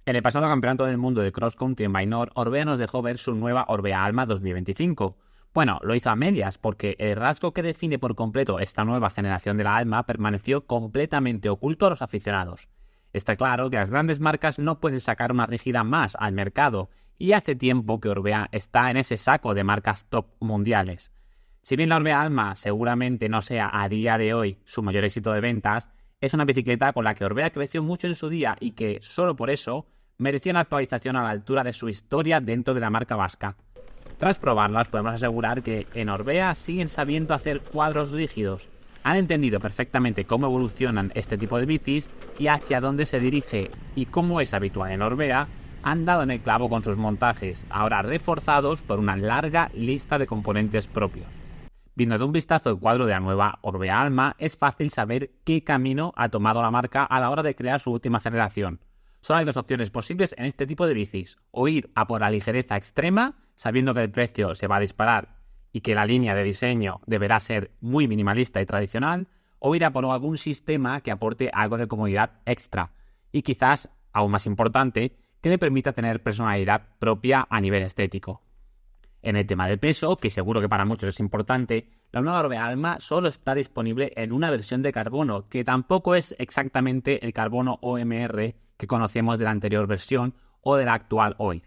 En el pasado Campeonato del Mundo de Cross Country en Minor, Orbea nos dejó ver su nueva Orbea Alma 2025. Bueno, lo hizo a medias porque el rasgo que define por completo esta nueva generación de la Alma permaneció completamente oculto a los aficionados. Está claro que las grandes marcas no pueden sacar una rígida más al mercado y hace tiempo que Orbea está en ese saco de marcas top mundiales. Si bien la Orbea Alma seguramente no sea a día de hoy su mayor éxito de ventas, es una bicicleta con la que Orbea creció mucho en su día y que, solo por eso, merecía una actualización a la altura de su historia dentro de la marca vasca. Tras probarlas, podemos asegurar que en Orbea siguen sabiendo hacer cuadros rígidos. Han entendido perfectamente cómo evolucionan este tipo de bicis y hacia dónde se dirige, y como es habitual en Orbea, han dado en el clavo con sus montajes, ahora reforzados por una larga lista de componentes propios. Viendo de un vistazo el cuadro de la nueva Orbea Alma, es fácil saber qué camino ha tomado la marca a la hora de crear su última generación. Solo hay dos opciones posibles en este tipo de bicis: o ir a por la ligereza extrema, sabiendo que el precio se va a disparar y que la línea de diseño deberá ser muy minimalista y tradicional, o ir a por algún sistema que aporte algo de comodidad extra y quizás, aún más importante, que le permita tener personalidad propia a nivel estético. En el tema del peso, que seguro que para muchos es importante, la nueva Orbea Alma solo está disponible en una versión de carbono, que tampoco es exactamente el carbono OMR que conocemos de la anterior versión o de la actual hoy.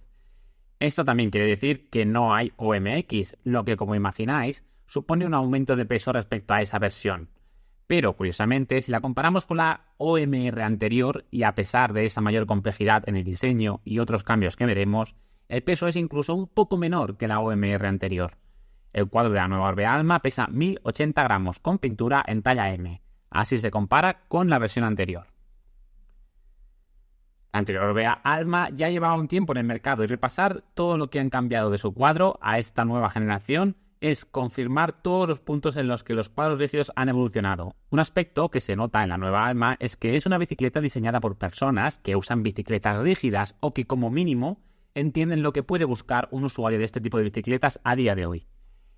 Esto también quiere decir que no hay OMX, lo que, como imagináis, supone un aumento de peso respecto a esa versión. Pero, curiosamente, si la comparamos con la OMR anterior, y a pesar de esa mayor complejidad en el diseño y otros cambios que veremos, el peso es incluso un poco menor que la OMR anterior. El cuadro de la nueva Orbea Alma pesa 1080 gramos con pintura en talla M. Así se compara con la versión anterior. La anterior Orbea Alma ya llevaba un tiempo en el mercado y repasar todo lo que han cambiado de su cuadro a esta nueva generación es confirmar todos los puntos en los que los cuadros rígidos han evolucionado. Un aspecto que se nota en la nueva Alma es que es una bicicleta diseñada por personas que usan bicicletas rígidas o que, como mínimo, entienden lo que puede buscar un usuario de este tipo de bicicletas a día de hoy.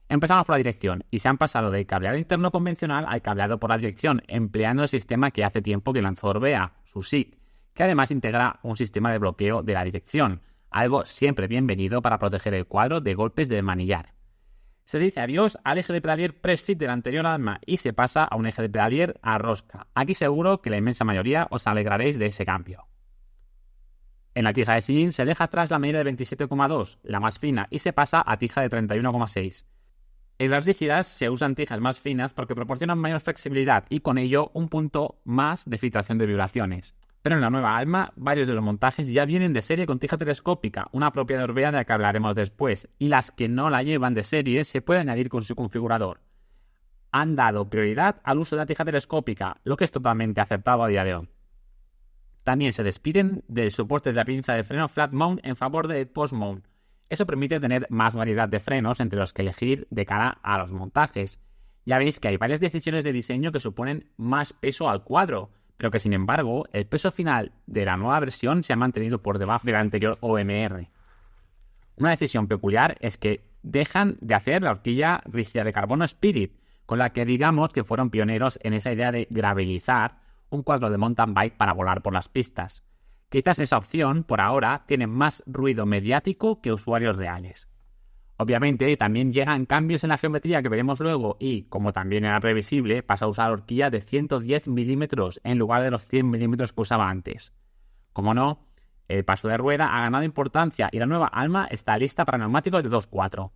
Empezamos por la dirección y se han pasado del cableado interno convencional al cableado por la dirección, empleando el sistema que hace tiempo que lanzó Orbea, su SIG, que además integra un sistema de bloqueo de la dirección, algo siempre bienvenido para proteger el cuadro de golpes de manillar. Se dice adiós al eje de pedalier press fit de la anterior Alma y se pasa a un eje de pedalier a rosca. Aquí seguro que la inmensa mayoría os alegraréis de ese cambio. En la tija de sillín se deja atrás la medida de 27,2, la más fina, y se pasa a tija de 31,6. En las rígidas se usan tijas más finas porque proporcionan mayor flexibilidad y con ello un punto más de filtración de vibraciones. Pero en la nueva Alma, varios de los montajes ya vienen de serie con tija telescópica, una propia de Orbea de la que hablaremos después, y las que no la llevan de serie se pueden añadir con su configurador. Han dado prioridad al uso de la tija telescópica, lo que es totalmente acertado a día de hoy. También se despiden del soporte de la pinza de freno flat mount en favor del post mount. Eso permite tener más variedad de frenos entre los que elegir de cara a los montajes. Ya veis que hay varias decisiones de diseño que suponen más peso al cuadro, pero que sin embargo el peso final de la nueva versión se ha mantenido por debajo de la anterior OMR. Una decisión peculiar es que dejan de hacer la horquilla rígida de carbono Spirit, con la que digamos que fueron pioneros en esa idea de gravelizar un cuadro de mountain bike para volar por las pistas. Quizás esa opción, por ahora, tiene más ruido mediático que usuarios reales. Obviamente, también llegan cambios en la geometría que veremos luego y, como también era previsible, pasa a usar horquilla de 110 milímetros en lugar de los 100 milímetros que usaba antes. Como no, el paso de rueda ha ganado importancia y la nueva Alma está lista para neumáticos de 2.4.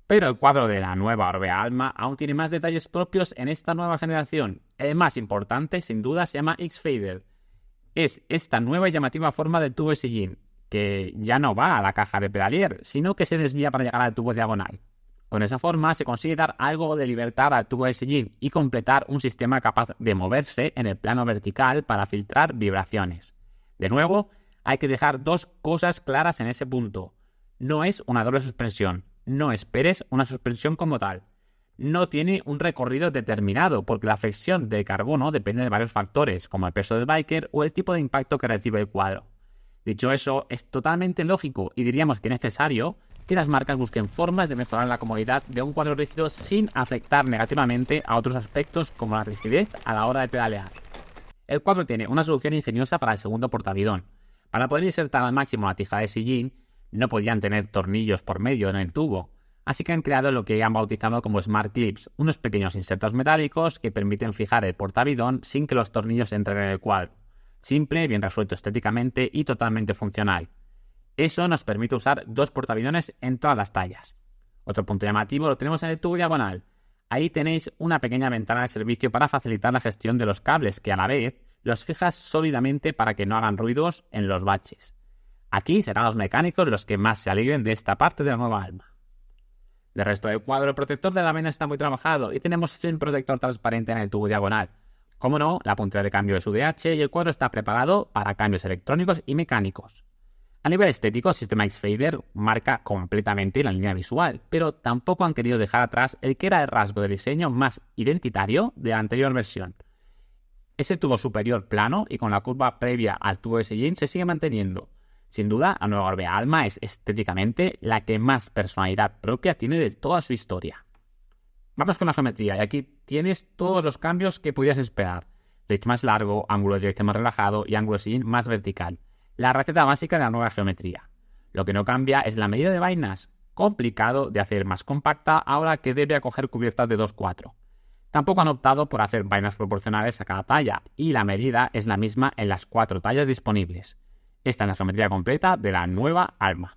Pero el cuadro de la nueva Orbea Alma aún tiene más detalles propios en esta nueva generación. El más importante, sin duda, se llama X-Fader. Es esta nueva y llamativa forma del tubo de sillín, que ya no va a la caja de pedalier, sino que se desvía para llegar al tubo diagonal. Con esa forma se consigue dar algo de libertad al tubo de sillín y completar un sistema capaz de moverse en el plano vertical para filtrar vibraciones. De nuevo, hay que dejar dos cosas claras en ese punto. No es una doble suspensión, no esperes una suspensión como tal. No tiene un recorrido determinado porque la flexión de carbono depende de varios factores, como el peso del biker o el tipo de impacto que recibe el cuadro. Dicho eso, es totalmente lógico y diríamos que necesario que las marcas busquen formas de mejorar la comodidad de un cuadro rígido sin afectar negativamente a otros aspectos como la rigidez a la hora de pedalear. El cuadro tiene una solución ingeniosa para el segundo portavidón. Para poder insertar al máximo la tija de sillín, no podían tener tornillos por medio en el tubo, así que han creado lo que han bautizado como Smart Clips, unos pequeños insertos metálicos que permiten fijar el portabidón sin que los tornillos entren en el cuadro. Simple, bien resuelto estéticamente y totalmente funcional. Eso nos permite usar 2 portabidones en todas las tallas. Otro punto llamativo lo tenemos en el tubo diagonal. Ahí tenéis una pequeña ventana de servicio para facilitar la gestión de los cables que a la vez los fijas sólidamente para que no hagan ruidos en los baches. Aquí serán los mecánicos los que más se alegren de esta parte de la nueva Alma. Del resto del cuadro, el protector de la vena está muy trabajado y tenemos un protector transparente en el tubo diagonal. Como no, la puntera de cambio es UDH y el cuadro está preparado para cambios electrónicos y mecánicos. A nivel estético, el sistema X-Fader marca completamente la línea visual, pero tampoco han querido dejar atrás el que era el rasgo de diseño más identitario de la anterior versión. Ese tubo superior plano y con la curva previa al tubo de sillín se sigue manteniendo. Sin duda, la nueva Orbea Alma es estéticamente la que más personalidad propia tiene de toda su historia. Vamos con la geometría y aquí tienes todos los cambios que podías esperar. Reach más largo, ángulo de dirección más relajado y ángulo de sillín más vertical. La receta básica de la nueva geometría. Lo que no cambia es la medida de vainas, complicado de hacer más compacta ahora que debe acoger cubiertas de 2/4. Tampoco han optado por hacer vainas proporcionales a cada talla y la medida es la misma en las 4 tallas disponibles. Esta es la geometría completa de la nueva Alma.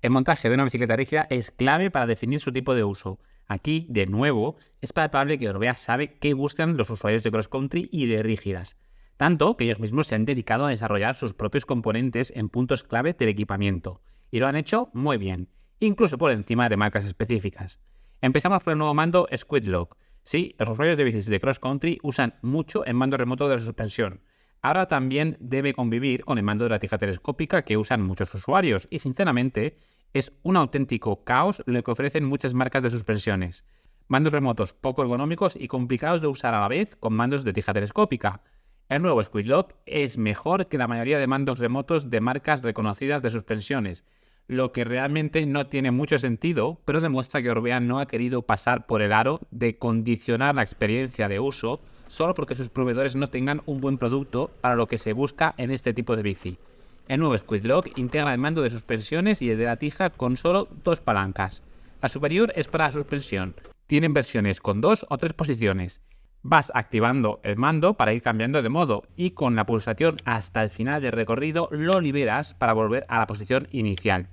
El montaje de una bicicleta rígida es clave para definir su tipo de uso. Aquí, de nuevo, es palpable que Orbea sabe qué buscan los usuarios de cross country y de rígidas. Tanto que ellos mismos se han dedicado a desarrollar sus propios componentes en puntos clave del equipamiento. Y lo han hecho muy bien, incluso por encima de marcas específicas. Empezamos por el nuevo mando Squidlock. Sí, los usuarios de bicis de cross country usan mucho el mando remoto de la suspensión. Ahora también debe convivir con el mando de la tija telescópica que usan muchos usuarios y sinceramente es un auténtico caos lo que ofrecen muchas marcas de suspensiones. Mandos remotos poco ergonómicos y complicados de usar a la vez con mandos de tija telescópica. El nuevo Squidlock es mejor que la mayoría de mandos remotos de marcas reconocidas de suspensiones, lo que realmente no tiene mucho sentido, pero demuestra que Orbea no ha querido pasar por el aro de condicionar la experiencia de uso solo porque sus proveedores no tengan un buen producto para lo que se busca en este tipo de bici. El nuevo Squidlock integra el mando de suspensiones y el de la tija con solo 2 palancas. La superior es para la suspensión. Tienen versiones con 2 o 3 posiciones. Vas activando el mando para ir cambiando de modo y con la pulsación hasta el final del recorrido lo liberas para volver a la posición inicial.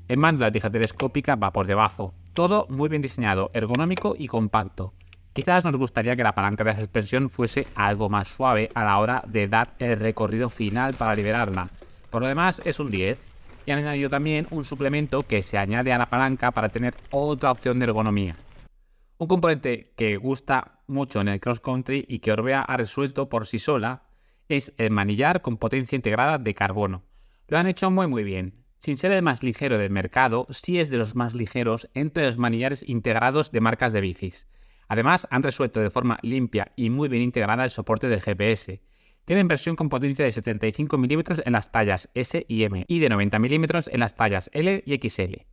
El mando de la tija telescópica va por debajo. Todo muy bien diseñado, ergonómico y compacto. Quizás nos gustaría que la palanca de la suspensión fuese algo más suave a la hora de dar el recorrido final para liberarla. Por lo demás es un 10 y han añadido también un suplemento que se añade a la palanca para tener otra opción de ergonomía. Un componente que gusta mucho en el cross country y que Orbea ha resuelto por sí sola es el manillar con potencia integrada de carbono. Lo han hecho muy bien. Sin ser el más ligero del mercado, sí es de los más ligeros entre los manillares integrados de marcas de bicis. Además, han resuelto de forma limpia y muy bien integrada el soporte del GPS. Tienen versión con potencia de 75 mm en las tallas S y M y de 90 mm en las tallas L y XL.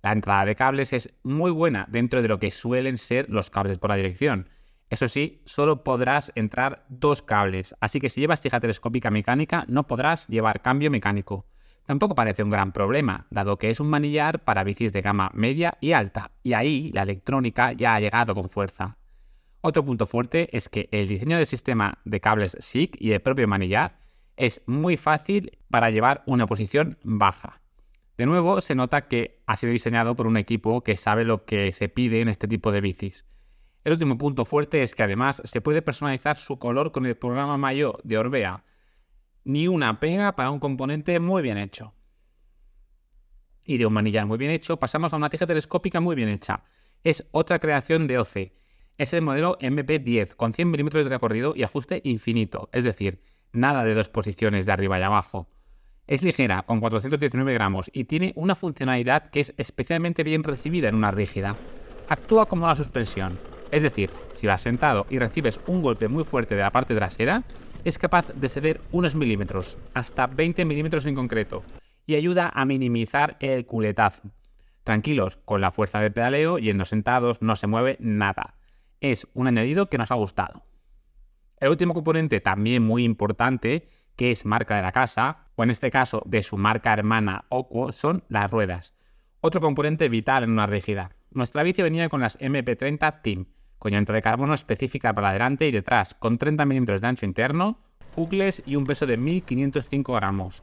La entrada de cables es muy buena dentro de lo que suelen ser los cables por la dirección. Eso sí, solo podrás entrar 2 cables, así que si llevas tija telescópica mecánica no podrás llevar cambio mecánico. Tampoco parece un gran problema, dado que es un manillar para bicis de gama media y alta, y ahí la electrónica ya ha llegado con fuerza. Otro punto fuerte es que el diseño del sistema de cables SICK y el propio manillar es muy fácil para llevar una posición baja. De nuevo, se nota que ha sido diseñado por un equipo que sabe lo que se pide en este tipo de bicis. El último punto fuerte es que además se puede personalizar su color con el programa Mayo de Orbea. Ni una pega para un componente muy bien hecho. Y de un manillar muy bien hecho pasamos a una tija telescópica muy bien hecha. Es otra creación de OC. Es el modelo MP10 con 100 mm de recorrido y ajuste infinito, es decir, nada de 2 posiciones de arriba y abajo. Es ligera, con 419 gramos y tiene una funcionalidad que es especialmente bien recibida en una rígida. Actúa como la suspensión, es decir, si vas sentado y recibes un golpe muy fuerte de la parte trasera, es capaz de ceder unos milímetros, hasta 20 milímetros en concreto, y ayuda a minimizar el culetazo. Tranquilos, con la fuerza del pedaleo, yendo sentados, no se mueve nada. Es un añadido que nos ha gustado. El último componente, también muy importante, que es marca de la casa, o en este caso de su marca hermana Oquo, son las ruedas. Otro componente vital en una rígida. Nuestra bici venía con las MP30 Team, con llanta de carbono específica para delante y detrás, con 30 mm de ancho interno, bucles y un peso de 1505 gramos.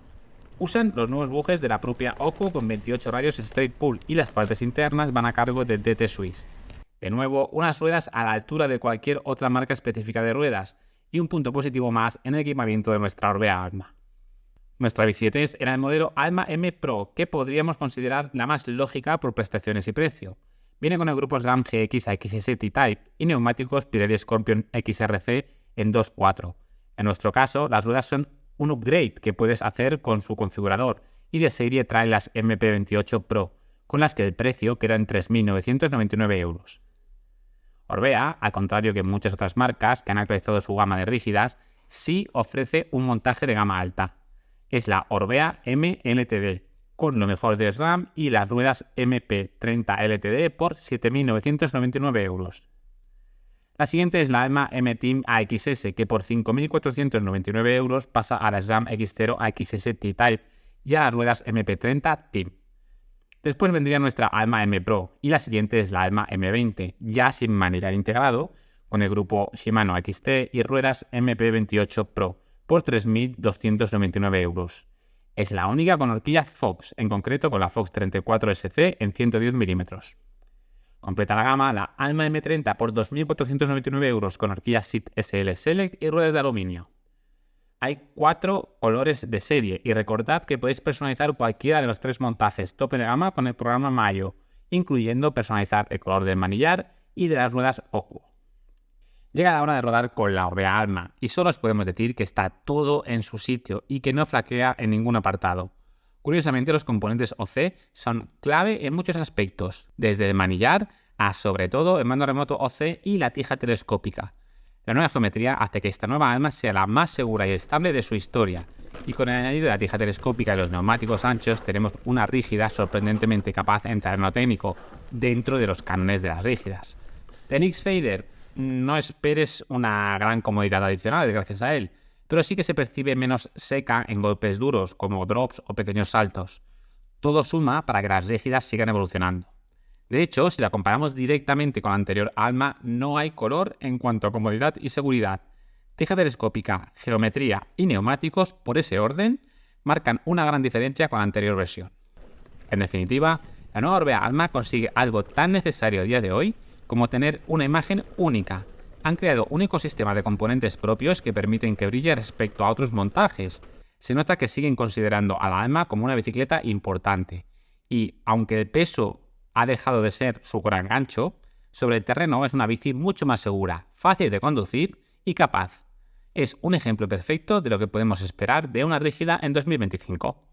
Usan los nuevos bujes de la propia Oquo con 28 radios straight pull y las partes internas van a cargo de DT Swiss. De nuevo, unas ruedas a la altura de cualquier otra marca específica de ruedas y un punto positivo más en el equipamiento de nuestra Orbea Alma. Nuestra bici era el modelo Alma M Pro, que podríamos considerar la más lógica por prestaciones y precio. Viene con el grupo SRAM GX XS T-Type y neumáticos Pirelli Scorpion XRC en 2.4. En nuestro caso, las ruedas son un upgrade que puedes hacer con su configurador y de serie trae las MP28 Pro, con las que el precio queda en 3.999 euros. Orbea, al contrario que muchas otras marcas que han actualizado su gama de rígidas, sí ofrece un montaje de gama alta. Es la Orbea M LTD, con lo mejor de SRAM y las ruedas MP30 LTD por 7.999 euros. La siguiente es la Alma M Team AXS, que por 5.499 euros pasa a la SRAM X0 AXS T-Type y a las ruedas MP30 Team. Después vendría nuestra Alma M Pro y la siguiente es la Alma M20, ya sin manillar integrado, con el grupo Shimano XT y ruedas MP28 Pro por 3.299 euros. Es la única con horquilla Fox, en concreto con la Fox 34 SC en 110 mm. Completa la gama la Alma M30 por 2.499 euros con horquilla SIT SL Select y ruedas de aluminio. Hay 4 colores de serie y recordad que podéis personalizar cualquiera de los 3 montajes tope de gama con el programa Mayo, incluyendo personalizar el color del manillar y de las ruedas Oquo. Llega la hora de rodar con la Orbea Alma y solo os podemos decir que está todo en su sitio y que no flaquea en ningún apartado. Curiosamente, los componentes OC son clave en muchos aspectos, desde el manillar a, sobre todo, el mando remoto OC y la tija telescópica. La nueva geometría hace que esta nueva Alma sea la más segura y estable de su historia, y con el añadido de la tija telescópica y los neumáticos anchos tenemos una rígida sorprendentemente capaz en terreno técnico, dentro de los cánones de las rígidas. De Nix Fader, no esperes una gran comodidad adicional gracias a él, pero sí que se percibe menos seca en golpes duros como drops o pequeños saltos. Todo suma para que las rígidas sigan evolucionando. De hecho, si la comparamos directamente con la anterior Alma, no hay color en cuanto a comodidad y seguridad. Tija telescópica, geometría y neumáticos, por ese orden, marcan una gran diferencia con la anterior versión. En definitiva, la nueva Orbea Alma consigue algo tan necesario a día de hoy como tener una imagen única. Han creado un ecosistema de componentes propios que permiten que brille respecto a otros montajes. Se nota que siguen considerando a la Alma como una bicicleta importante. Y, aunque el peso ha dejado de ser su gran gancho, sobre el terreno es una bici mucho más segura, fácil de conducir y capaz. Es un ejemplo perfecto de lo que podemos esperar de una rígida en 2025.